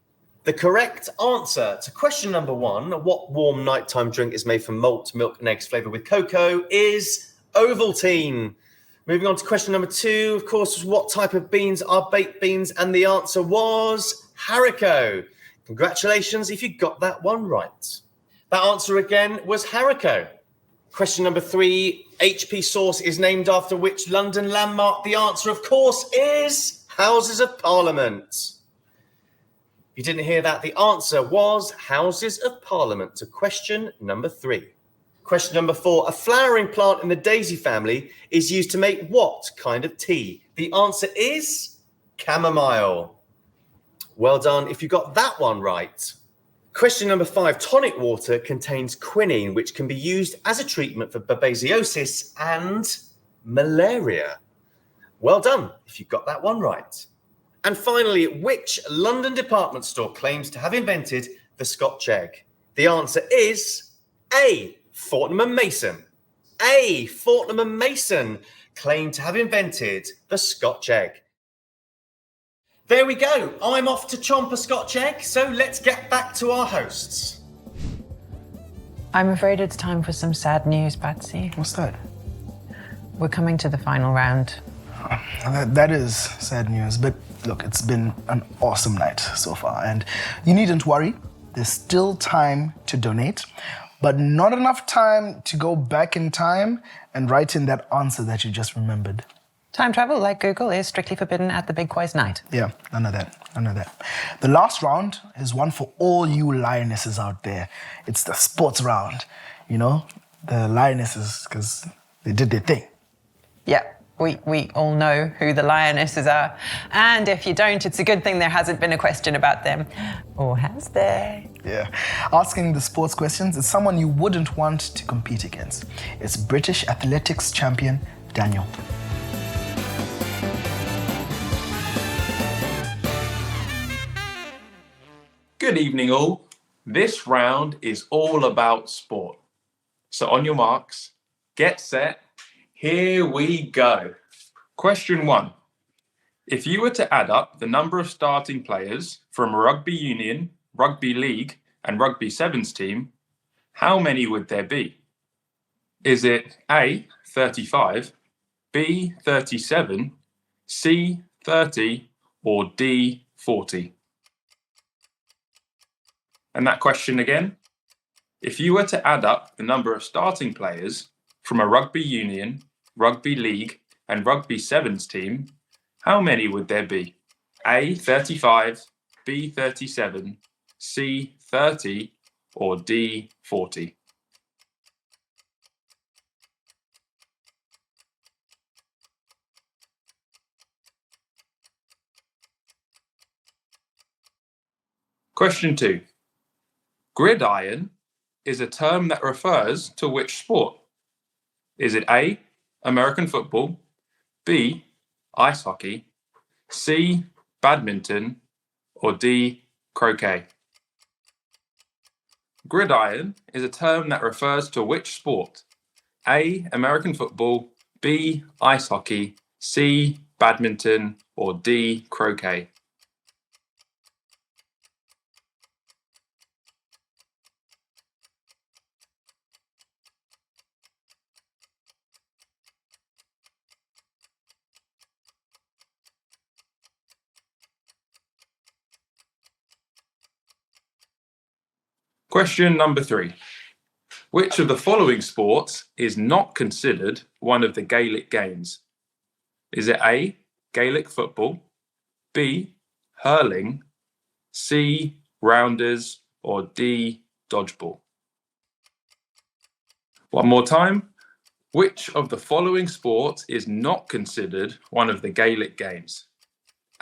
The correct answer to question number 1, what warm nighttime drink is made from malt, milk, and eggs flavoured with cocoa, is Ovaltine. Moving on to question number 2, of course, what type of beans are baked beans? And the answer was haricot. Congratulations if you got that one right. That answer again was haricot. Question number 3, HP Sauce is named after which London landmark? The answer, of course, is Houses of Parliament. If you didn't hear that, the answer was Houses of Parliament to question number 3. Question number 4, a flowering plant in the daisy family is used to make what kind of tea? The answer is chamomile. Well done if you got that one right. Question number 5, tonic water contains quinine, which can be used as a treatment for babesiosis and malaria. Well done if you got that one right. And finally, which London department store claims to have invented the Scotch egg? The answer is A, Fortnum & Mason. A, Fortnum & Mason claim to have invented the Scotch egg. There we go. I'm off to chomp a Scotch egg, so let's get back to our hosts. I'm afraid it's time for some sad news, Batsy. What's that? We're coming to the final round. That is sad news, but look, it's been an awesome night so far, and you needn't worry. There's still time to donate, but not enough time to go back in time and write in that answer that you just remembered. Time travel, like Google, is strictly forbidden at the Big Quiz night. Yeah, none of that. The last round is one for all you lionesses out there. It's the sports round, you know? The lionesses, because they did their thing. Yeah, we all know who the lionesses are. And if you don't, it's a good thing there hasn't been a question about them. Or has there? Yeah. Asking the sports questions is someone you wouldn't want to compete against. It's British athletics champion Daniel. Good evening, all. This round is all about sport. So on your marks, get set, here we go. Question 1. If you were to add up the number of starting players from a rugby union, rugby league, and rugby sevens team, how many would there be? Is it A, 35, B, 37, C, 30, or D, 40? And that question again, if you were to add up the number of starting players from a rugby union, rugby league, and rugby sevens team, how many would there be? A, 35, B, 37, C, 30, or D, 40? Question 2. Gridiron is a term that refers to which sport? Is it A, American football, B, ice hockey, C, badminton, or D, croquet? Gridiron is a term that refers to which sport? A, American football, B, ice hockey, C, badminton, or D, croquet? Question number 3. Which of the following sports is not considered one of the Gaelic games? Is it A, Gaelic football, B, hurling, C, rounders, or D, dodgeball? One more time. Which of the following sports is not considered one of the Gaelic games?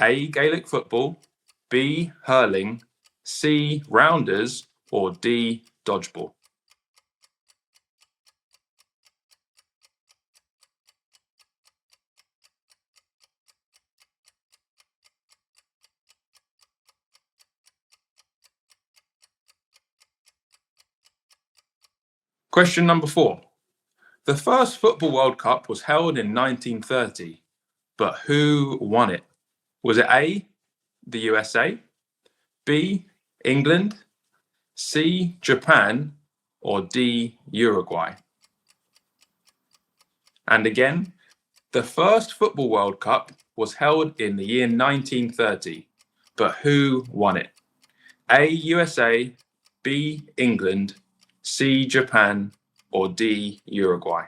A, Gaelic football, B, hurling, C, rounders, or D, dodgeball? Question number 4. The first Football World Cup was held in 1930, but who won it? Was it A, the USA, B, England, C, Japan, or D, Uruguay? And again, the first Football World Cup was held in the year 1930, but who won it? A, USA, B, England, C, Japan, or D, Uruguay?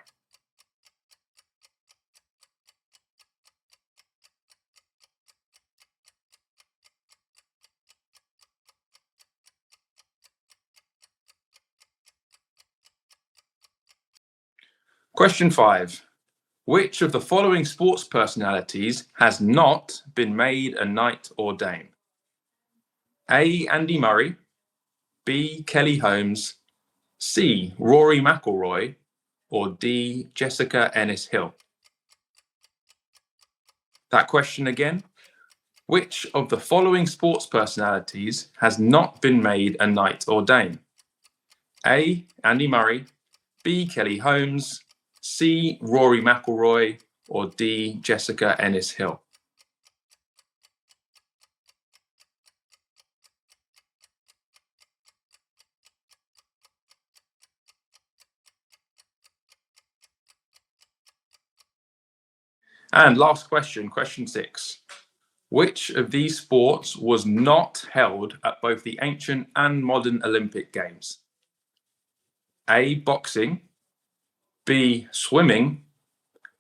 Question 5. Which of the following sports personalities has not been made a knight or dame? A, Andy Murray, B, Kelly Holmes, C, Rory McIlroy, or D, Jessica Ennis-Hill? That question again. Which of the following sports personalities has not been made a knight or dame? A, Andy Murray, B, Kelly Holmes, C, Rory McIlroy, or D, Jessica Ennis-Hill? And last question, question 6. Which of these sports was not held at both the ancient and modern Olympic Games? A, boxing, B, swimming,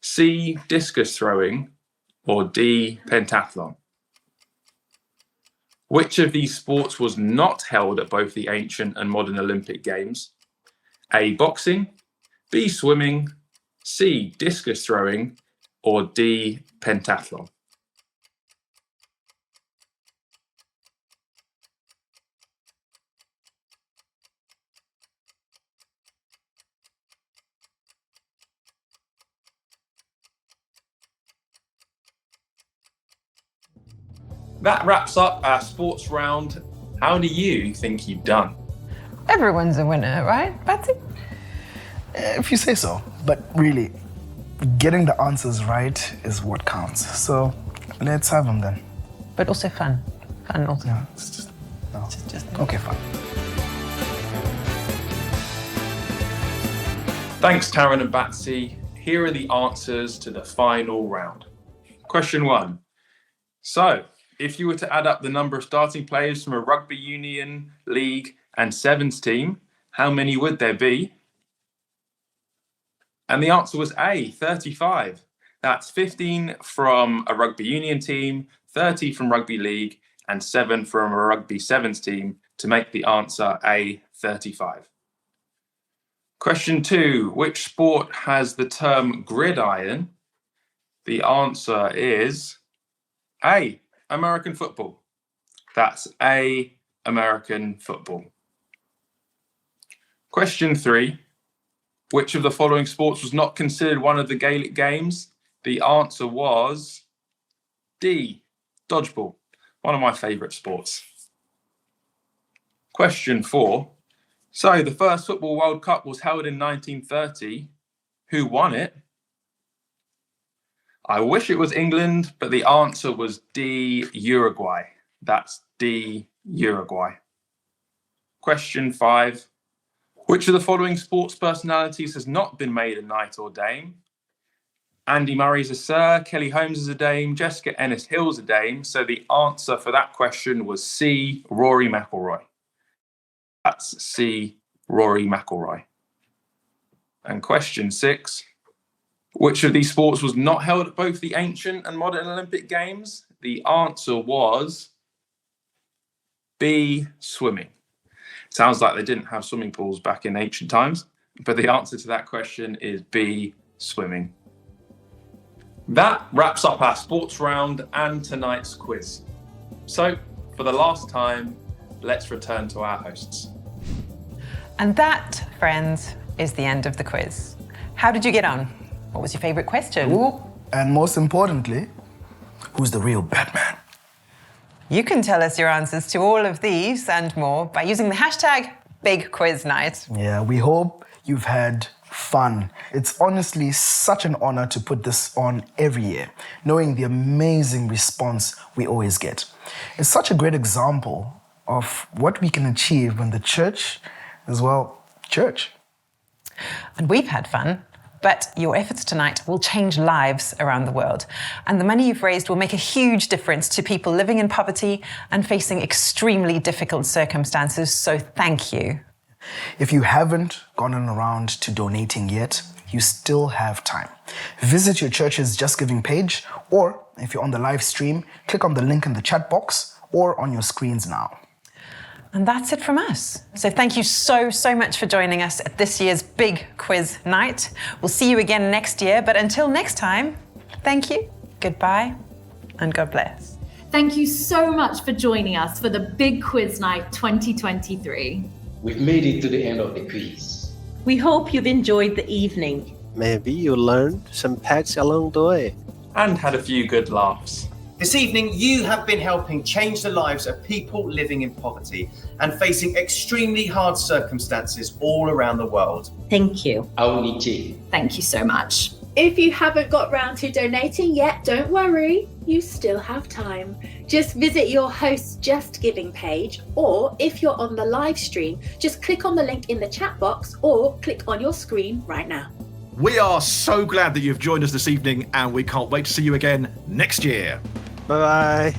C, discus throwing, or D, pentathlon? Which of these sports was not held at both the ancient and modern Olympic Games? A, boxing, B, swimming, C, discus throwing, or D, pentathlon? That wraps up our sports round. How do you think you've done? Everyone's a winner, right, Patsy? If you say so. But really, getting the answers right is what counts. So let's have them then. But also fun. Fun also. Yeah, it's just, no. Okay, fine. Thanks, Taryn and Batsy. Here are the answers to the final round. Question 1. So, if you were to add up the number of starting players from a rugby union, league, and sevens team, how many would there be? And the answer was A, 35. That's 15 from a rugby union team, 30 from rugby league, and 7 from a rugby sevens team to make the answer A, 35. Question 2, which sport has the term gridiron? The answer is A, American football. That's A, American football. Question 3, which of the following sports was not considered one of the Gaelic games? The answer was D, dodgeball, one of my favourite sports. Question 4, so the first Football World Cup was held in 1930. Who won it? I wish it was England, but the answer was D, Uruguay. That's D, Uruguay. Question 5. Which of the following sports personalities has not been made a knight or dame? Andy Murray's a sir, Kelly Holmes is a dame, Jessica Ennis-Hill's a dame. So the answer for that question was C, Rory McIlroy. That's C, Rory McIlroy. And question 6. Which of these sports was not held at both the ancient and modern Olympic Games? The answer was B, swimming. Sounds like they didn't have swimming pools back in ancient times, but the answer to that question is B, swimming. That wraps up our sports round and tonight's quiz. So, for the last time, let's return to our hosts. And that, friends, is the end of the quiz. How did you get on? What was your favourite question? Ooh, and most importantly, who's the real Batman? You can tell us your answers to all of these and more by using the hashtag #BigQuizNight. Yeah, we hope you've had fun. It's honestly such an honor to put this on every year, knowing the amazing response we always get. It's such a great example of what we can achieve when the church is, well, church. And we've had fun. But your efforts tonight will change lives around the world. And the money you've raised will make a huge difference to people living in poverty and facing extremely difficult circumstances. So thank you. If you haven't gotten around to donating yet, you still have time. Visit your church's Just Giving page, or if you're on the live stream, click on the link in the chat box or on your screens now. And that's it from us. So thank you so much for joining us at this year's Big Quiz Night. We'll see you again next year, but until next time, thank you, goodbye, and God bless. Thank you so much for joining us for the Big Quiz Night 2023. We've made it to the end of the quiz. We hope you've enjoyed the evening. Maybe you learned some facts along the way. And had a few good laughs. This evening, you have been helping change the lives of people living in poverty and facing extremely hard circumstances all around the world. Thank you. Thank you so much. If you haven't got round to donating yet, don't worry, you still have time. Just visit your host's Just Giving page, or if you're on the live stream, just click on the link in the chat box or click on your screen right now. We are so glad that you've joined us this evening, and we can't wait to see you again next year. Bye-bye.